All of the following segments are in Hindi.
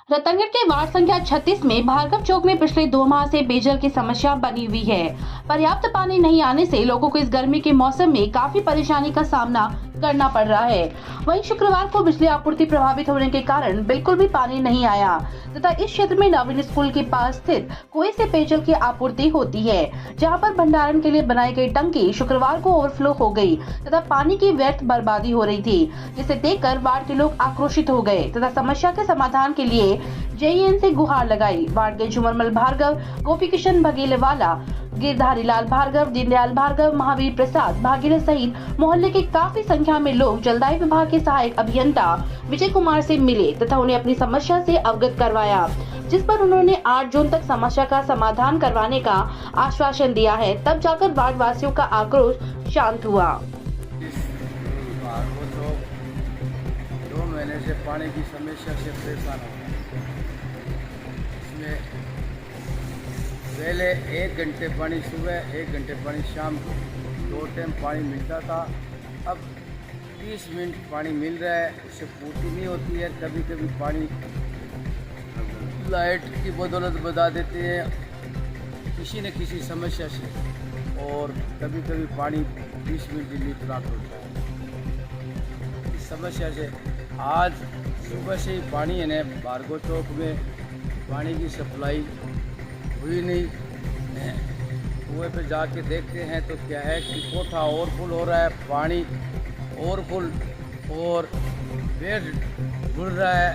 रतनगढ़ के वार्ड संख्या 36 में भार्गव चौक में पिछले 2 माह से पेयजल की समस्या बनी हुई है। पर्याप्त पानी नहीं आने से लोगों को इस गर्मी के मौसम में काफी परेशानी का सामना करना पड़ रहा है। वहीं शुक्रवार को बिजली आपूर्ति प्रभावित होने के कारण बिल्कुल भी पानी नहीं आया तथा इस क्षेत्र में नवीन स्कूल के पास स्थित कुएं से पेयजल की आपूर्ति होती है, जहां पर भंडारण के लिए बनाई गई टंकी शुक्रवार को ओवरफ्लो हो गई तथा पानी की व्यर्थ बर्बादी हो रही थी, जिसे देखकर वार्ड के लोग आक्रोशित हो गए तथा समस्या के समाधान के लिए जेईएन से गुहार लगाई। वार्ड के झुमरमल भार्गव, गोपी किशन भगेलेवाला, गिरधारी लाल भार्गव, दीनदयाल भार्गव, महावीर प्रसाद भागीरथ सहित मोहल्ले के काफी संख्या में लोग जलदाय विभाग के सहायक अभियंता विजय कुमार से मिले तथा उन्हें अपनी समस्या से अवगत करवाया, जिस पर उन्होंने 8 जून तक समस्या का समाधान करवाने का आश्वासन दिया है। तब जाकर वार्ड वासियों का आक्रोश शांत हुआ। 2 महीने से पानी की समस्या से परेशान हो। इसमें पहले 1 घंटे पानी सुबह, 1 घंटे पानी शाम को, 2 टाइम पानी मिलता था। अब 30 मिनट पानी मिल रहा है, उससे पूर्ति नहीं होती है। कभी कभी पानी लाइट की बदौलत बता देते हैं किसी न किसी समस्या से, और कभी कभी पानी 20 मिनट के लिए प्राप्त होता है। इस समस्या से आज सुबह से ही पानी है ना, भार्गव चौक में पानी की सप्लाई हुई नहीं है। कुएं पे जाके देखते हैं तो क्या है कि कोठा और फुल हो रहा है, पानी और फुल, और बेड घुल रहा है।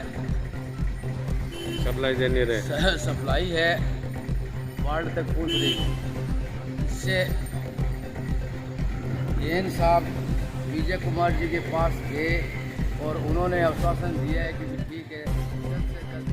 सप्लाई दे नहीं रहे, सप्लाई है वार्ड तक पहुंच रही। इससे एन साहब विजय कुमार जी के पास गए और उन्होंने आश्वासन दिया है कि ठीक है, जल्द से जल्द।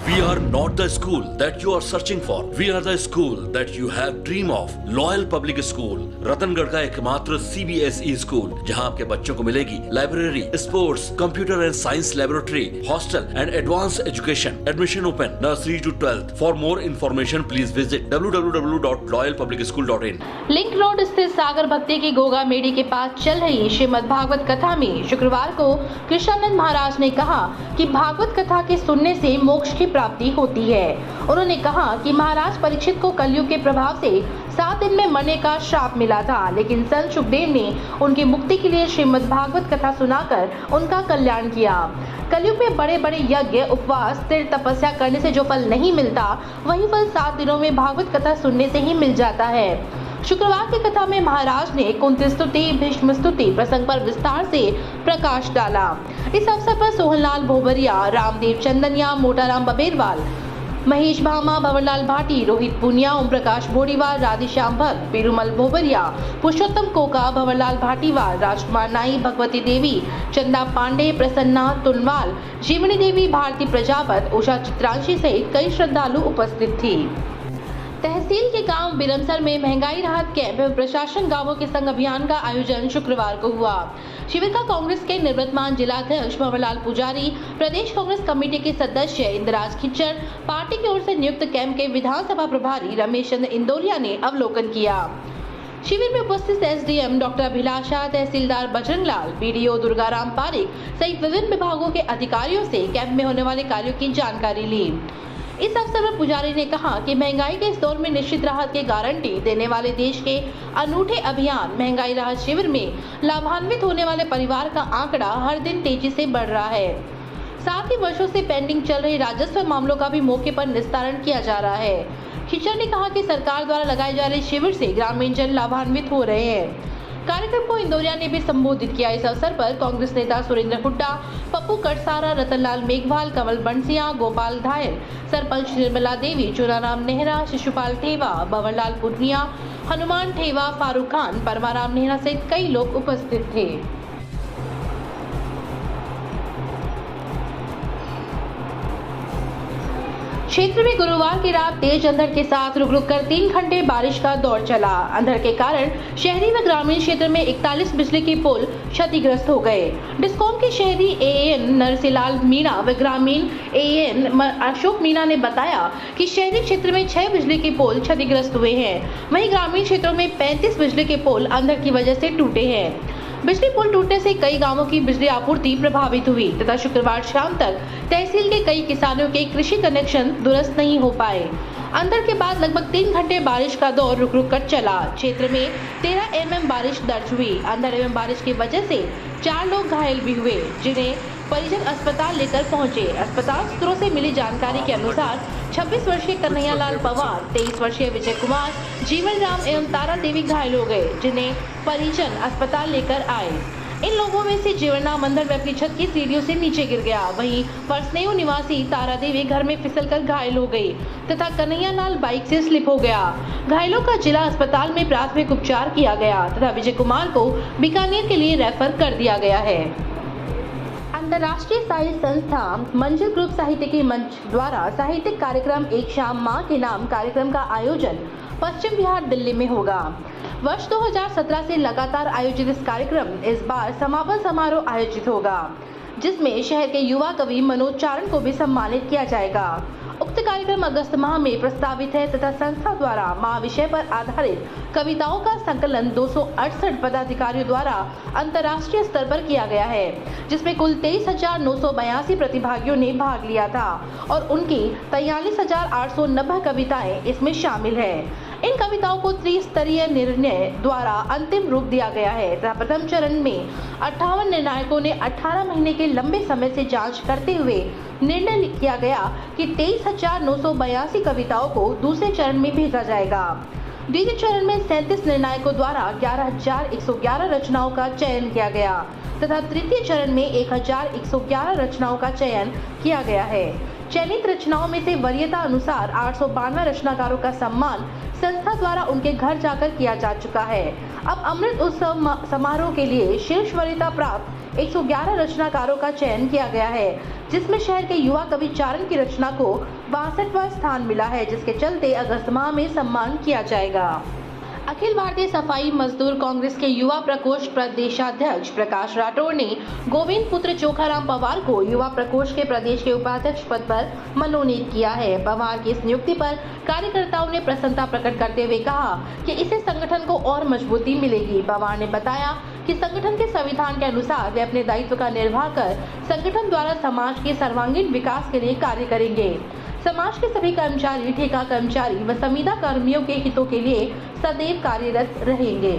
We are not the school that you are searching for. We are the school that you have dream of. Loyal Public School, Ratangarh का एकमात्र CBSE स्कूल, जहां आपके बच्चों को मिलेगी library, sports, computer and science laboratory, hostel and advance education. Admission open nursery to 12th। For more information please visit www.loyalpublicschool.in। Link road स्थित सागर भक्ति की गोगा मेडी के पास चल रही श्रीमद् भागवत कथा में शुक्रवार को कृष्णानंद महाराज ने कहा कि भागवत कथा के सुनने से मोक्ष की प्राप्ति होती है। उन्होंने कहा कि महाराज परीक्षित को कलयुग के प्रभाव से 7 दिन में मरने का श्राप मिला था, लेकिन संत सुखदेव ने उनकी मुक्ति के लिए श्रीमद् भागवत कथा सुनाकर उनका कल्याण किया। कलयुग में बड़े बड़े यज्ञ, उपवास, स्थिर तपस्या करने से जो फल नहीं मिलता, वही फल 7 दिनों में भागवत कथा सुनने से ही मिल जाता है। शुक्रवार की कथा में महाराज ने कुंती स्तुति, भीष्म स्तुति प्रसंग पर विस्तार से प्रकाश डाला। इस अवसर पर सोहनलाल भोबरिया, रामदेव चंदनिया, मोटाराम बबेरवाल, महेश भामा, भंवरलाल भाटी, रोहित पुनिया, ओम प्रकाश बोरीवाल, राधेश्याम भट्ट, पेरुमल भोबरिया, पुरुषोत्तम कोका, भंवरलाल भाटीवाल, राजकुमार नाई, भगवती देवी, चंदा पांडे, प्रसन्ना तुनवाल, जीवनी देवी, भारती प्रजापत, उषा चित्रांशी सहित कई श्रद्धालु उपस्थित थी। तहसील के गांव बिरमसर में महंगाई राहत कैंप एवं प्रशासन गांवों के संग अभियान का आयोजन शुक्रवार को हुआ। शिविर का कांग्रेस के निवर्तमान जिलाध्यक्ष भंवरलाल पुजारी, प्रदेश कांग्रेस कमेटी के सदस्य इंदिराज खिच्चर, पार्टी की ओर से नियुक्त कैंप के विधानसभा प्रभारी रमेश चंद्र इंदौरिया ने अवलोकन किया। शिविर में उपस्थित एसडीएम डॉक्टर अभिलाषा, तहसीलदार बजरंगलाल, बीडीओ दुर्गाराम पारिक सहित विभिन्न विभागों के अधिकारियों से कैंप में होने वाले कार्यों की जानकारी ली। इस अवसर पर पुजारी ने कहा कि महंगाई के इस दौर में निश्चित राहत की गारंटी देने वाले देश के अनूठे अभियान महंगाई राहत शिविर में लाभान्वित होने वाले परिवार का आंकड़ा हर दिन तेजी से बढ़ रहा है। साथ ही वर्षों से पेंडिंग चल रहे राजस्व मामलों का भी मौके पर निस्तारण किया जा रहा है। खिच्चर ने कहा कि सरकार द्वारा लगाए जा रहे शिविर से ग्रामीण जन लाभान्वित हो रहे हैं। कार्यक्रम को इंदौरिया ने भी संबोधित किया। इस अवसर पर कांग्रेस नेता सुरेंद्र हुड्डा, पप्पू कटसारा, रतनलाल मेघवाल, कमल बंसिया, गोपाल धायल, सरपंच निर्मला देवी, चुनाराम नेहरा, शिशुपाल ठेवा, भंवरलाल पुनिया, हनुमान ठेवा, फारूक खान, परमाराम नेहरा सहित कई लोग उपस्थित थे। क्षेत्र में गुरुवार की रात तेज अंधड़ के साथ रुक रुक कर 3 घंटे बारिश का दौर चला। अंधड़ के कारण शहरी व ग्रामीण क्षेत्र में 41 बिजली के पोल क्षतिग्रस्त हो गए। डिस्कॉम के शहरी एएन नरसिलाल मीणा व ग्रामीण एएन अशोक मीणा ने बताया कि शहरी क्षेत्र में 6 बिजली के पोल क्षतिग्रस्त हुए हैं, वहीं ग्रामीण क्षेत्रों में 35 बिजली के पोल अंधड़ की वजह से टूटे हैं। बिजली पुल टूटने से कई गांवों की बिजली आपूर्ति प्रभावित हुई तथा शुक्रवार शाम तक तहसील के कई किसानों के कृषि कनेक्शन दुरुस्त नहीं हो पाए। अंतर के बाद लगभग 3 घंटे बारिश का दौर रुक रुक कर चला। क्षेत्र में 13 mm बारिश दर्ज हुई। अंधड़ एवं बारिश की वजह से 4 लोग घायल भी हुए, जिन्हें परिजन अस्पताल लेकर पहुंचे। अस्पताल सूत्रों से मिली जानकारी के अनुसार 26 वर्षीय कन्हैयालाल पवार, 23 वर्षीय विजय कुमार, जीवन राम एवं तारा देवी घायल हो गए, जिन्हें परिजन अस्पताल लेकर आए। इन लोगों में से जीवनराम अंधड़ व अपनी छत की सीढ़ियों से नीचे गिर गया। वहीं परसनेऊ निवासी तारा देवी घर में फिसलकर घायल हो गई तथा कन्हैयालाल बाइक से स्लिप हो गया। घायलों का जिला अस्पताल में प्राथमिक उपचार किया गया तथा विजय कुमार को बीकानेर के लिए रेफर कर दिया गया है। अंतर्राष्ट्रीय साहित्य संस्था मंजिल ग्रुप साहित्यिकी मंच द्वारा साहित्यिक कार्यक्रम एक शाम मां के नाम कार्यक्रम का आयोजन पश्चिम बिहार दिल्ली में होगा। वर्ष 2017 से लगातार आयोजित इस कार्यक्रम इस बार समापन समारोह आयोजित होगा, जिसमें शहर के युवा कवि मनोज चारण को भी सम्मानित किया जाएगा। उक्त कार्यक्रम अगस्त माह में प्रस्तावित है तथा संस्था द्वारा महाविषय पर आधारित कविताओं का संकलन 268 पदाधिकारियों द्वारा अंतर्राष्ट्रीय स्तर पर किया गया है, जिसमें कुल 23,982 प्रतिभागियों ने भाग लिया था और उनकी 43,890 कविताएं इसमें शामिल है। इन कविताओं को त्रिस्तरीय निर्णय द्वारा अंतिम रूप दिया गया है तथा प्रथम चरण में 58 निर्णायकों ने 18 महीने के लंबे समय से जांच करते हुए निर्णय किया गया कि 23,982 कविताओं को दूसरे चरण में भेजा जाएगा। द्वितीय चरण में 37 निर्णायकों द्वारा 11,111 रचनाओं का चयन किया गया तथा तृतीय चरण में 1,111 रचनाओं का चयन किया गया है। चयनित रचनाओं में से वरीयता अनुसार 892 रचनाकारों का सम्मान संस्था द्वारा उनके घर जाकर किया जा चुका है। अब अमृत उत्सव समारोह के लिए शीर्ष वरीयता प्राप्त 111 रचनाकारों का चयन किया गया है, जिसमें शहर के युवा कवि चारण की रचना को 62वां स्थान मिला है, जिसके चलते अगस्त माह में सम्मान किया जाएगा। अखिल भारतीय सफाई मजदूर कांग्रेस के युवा प्रकोष्ठ प्रदेशाध्यक्ष प्रकाश राठौर ने गोविंद पुत्र चोखाराम पवार को युवा प्रकोष्ठ के प्रदेश के उपाध्यक्ष पद पर मनोनीत किया है। पवार की इस नियुक्ति पर कार्यकर्ताओं ने प्रसन्नता प्रकट करते हुए कहा कि इससे संगठन को और मजबूती मिलेगी। पवार ने बताया कि संगठन के संविधान के अनुसार वे अपने दायित्व का निर्वाह कर संगठन द्वारा समाज के सर्वांगीण विकास के लिए कार्य करेंगे। समाज के सभी कर्मचारी, ठेका कर्मचारी व संविदा कर्मियों के हितों के लिए सदैव कार्यरत रहेंगे।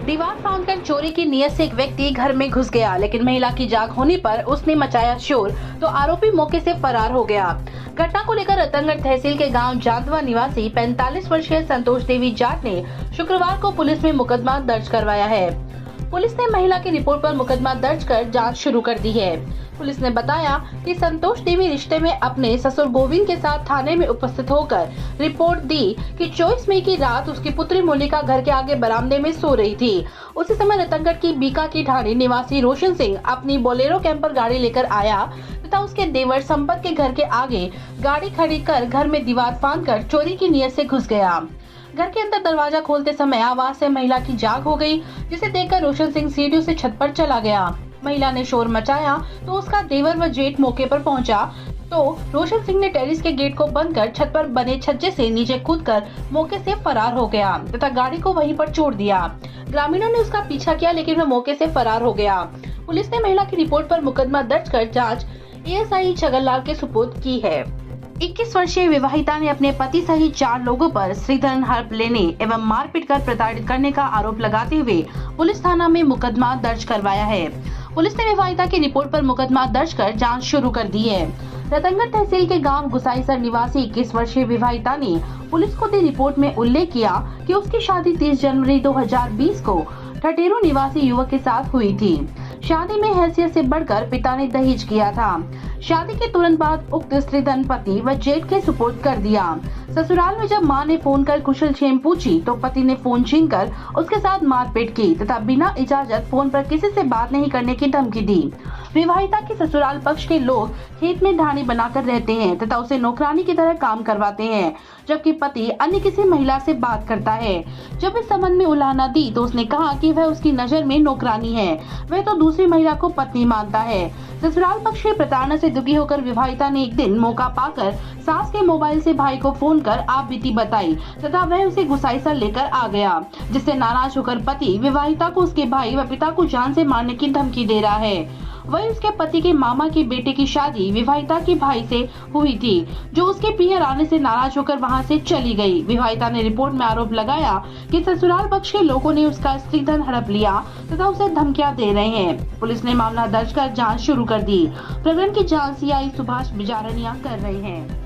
दीवार फांदकर चोरी की नियत से एक व्यक्ति घर में घुस गया, लेकिन महिला की जाग होने पर उसने मचाया शोर तो आरोपी मौके से फरार हो गया। घटना को लेकर रतनगढ़ तहसील के गांव जांतवा निवासी 45 वर्षीय संतोष देवी जाट ने शुक्रवार को पुलिस में मुकदमा दर्ज करवाया है। पुलिस ने महिला की रिपोर्ट पर मुकदमा दर्ज कर जांच शुरू कर दी है। पुलिस ने बताया कि संतोष देवी रिश्ते में अपने ससुर गोविंद के साथ थाने में उपस्थित होकर रिपोर्ट दी कि 24 मई की रात उसकी पुत्री मोनिका घर के आगे बरामदे में सो रही थी। उसी समय रतनगढ़ की बीका की ढाणी निवासी रोशन सिंह अपनी बोलेरो कैंपर गाड़ी लेकर आया तथा उसके देवर संपत के घर के आगे गाड़ी खड़ी कर घर में दीवार फांदकर चोरी की नियत से घुस गया। घर के अंदर दरवाजा खोलते समय आवाज से महिला की जाग हो गई, जिसे देखकर रोशन सिंह सीढ़ियों से छत पर चला गया। महिला ने शोर मचाया तो उसका देवर व जेठ मौके पर पहुंचा तो रोशन सिंह ने टेरिस के गेट को बंद कर छत पर बने छज्जे से नीचे कूदकर मौके से फरार हो गया तथा गाड़ी को वहीं पर छोड़ दिया। ग्रामीणों ने उसका पीछा किया, लेकिन वह मौके से फरार हो गया। पुलिस ने महिला की रिपोर्ट पर मुकदमा दर्ज कर जाँच एएसआई छगनलाल के सुपुर्द की है। 21 वर्षीय विवाहिता ने अपने पति सहित 4 लोगों पर श्रीधन हड़प लेने एवं मारपीट कर प्रताड़ित करने का आरोप लगाते हुए पुलिस थाना में मुकदमा दर्ज करवाया है। पुलिस ने विवाहिता की रिपोर्ट पर मुकदमा दर्ज कर जांच शुरू कर दी है। रतनगढ़ तहसील के गांव गुसाईसर निवासी 21 वर्षीय विवाहिता ने पुलिस को दी रिपोर्ट में उल्लेख किया कि उसकी शादी 30 जनवरी 2020 को ठटेरू निवासी युवक के साथ हुई थी। शादी में हैसियत से बढ़कर पिता ने दहेज किया था। शादी के तुरंत बाद उक्त श्रीधन पति व जेठ के सुपुर्द कर दिया। ससुराल में जब मां ने फोन कर कुशल क्षेम पूछी तो पति ने फोन छीनकर उसके साथ मारपीट की तथा बिना इजाजत फोन पर किसी से बात नहीं करने की धमकी दी। विवाहिता के ससुराल पक्ष के लोग खेत में ढाणी बनाकर रहते हैं तथा उसे नौकरानी की तरह काम करवाते हैं, जबकि पति अन्य किसी महिला से बात करता है। जब इस संबंध में उलाहना दी तो उसने कहा कि वह उसकी नजर में नौकरानी है, वह तो दूसरी महिला को पत्नी मानता है। ससुराल पक्ष की प्रताड़ना से दुखी होकर विवाहिता ने एक दिन मौका पाकर सास के मोबाइल से भाई को फोन कर आप बीती बताई तथा वह उसे गुसाईसा लेकर आ गया, जिससे नाराज होकर पति विवाहिता को उसके भाई व पिता को जान से मारने की धमकी दे रहा है। वही उसके पति के मामा के बेटे की शादी विवाहिता के भाई से हुई थी, जो उसके पीहर आने से नाराज होकर वहां से चली गई। विवाहिता ने रिपोर्ट में आरोप लगाया कि ससुराल पक्ष के लोगों ने उसका स्त्री धन हड़प लिया तथा उसे धमकियां दे रहे हैं। पुलिस ने मामला दर्ज कर जांच शुरू कर दी। प्रकरण की जांच सीआई सुभाष बिजारनिया कर रहे हैं।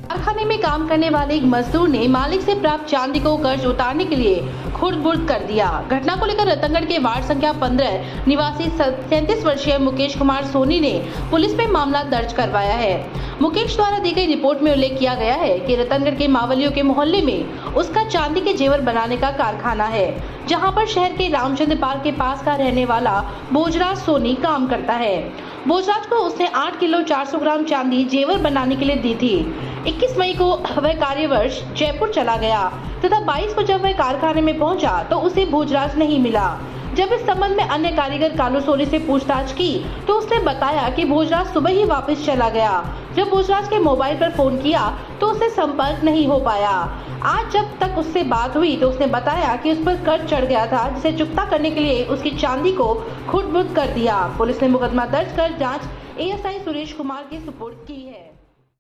कारखाने में काम करने वाले एक मजदूर ने मालिक से प्राप्त चांदी को कर्ज उतारने के लिए खुर्द-बुर्द कर दिया। घटना को लेकर रतनगढ़ के वार्ड संख्या 15 निवासी 37 वर्षीय मुकेश कुमार सोनी ने पुलिस में मामला दर्ज करवाया है। मुकेश द्वारा दी गई रिपोर्ट में उल्लेख किया गया है कि रतनगढ़ के मावलियों के मोहल्ले में उसका चांदी के जेवर बनाने का कारखाना है, जहां पर शहर के रामचंद्र पार्क के पास का रहने वाला भोजराज सोनी काम करता है। भोजराज को उसने 8 किलो 400 ग्राम चांदी जेवर बनाने के लिए दी थी। 21 मई को वह कार्यवर्ष जयपुर चला गया तथा 22 को जब वह कारखाने में पहुंचा तो उसे भोजराज नहीं मिला। जब इस संबंध में अन्य कारीगर कालू सोनी से पूछताछ की तो उसने बताया कि भोजराज सुबह ही वापस चला गया। जब भोजराज के मोबाइल पर फोन किया तो उससे संपर्क नहीं हो पाया। आज जब तक उससे बात हुई तो उसने बताया कि उस पर कर्ज चढ़ गया था, जिसे चुकता करने के लिए उसकी चांदी को खुर्द-बुर्द कर दिया। पुलिस ने मुकदमा दर्ज कर जांच एएसआई सुरेश कुमार की सुपुर्द की है।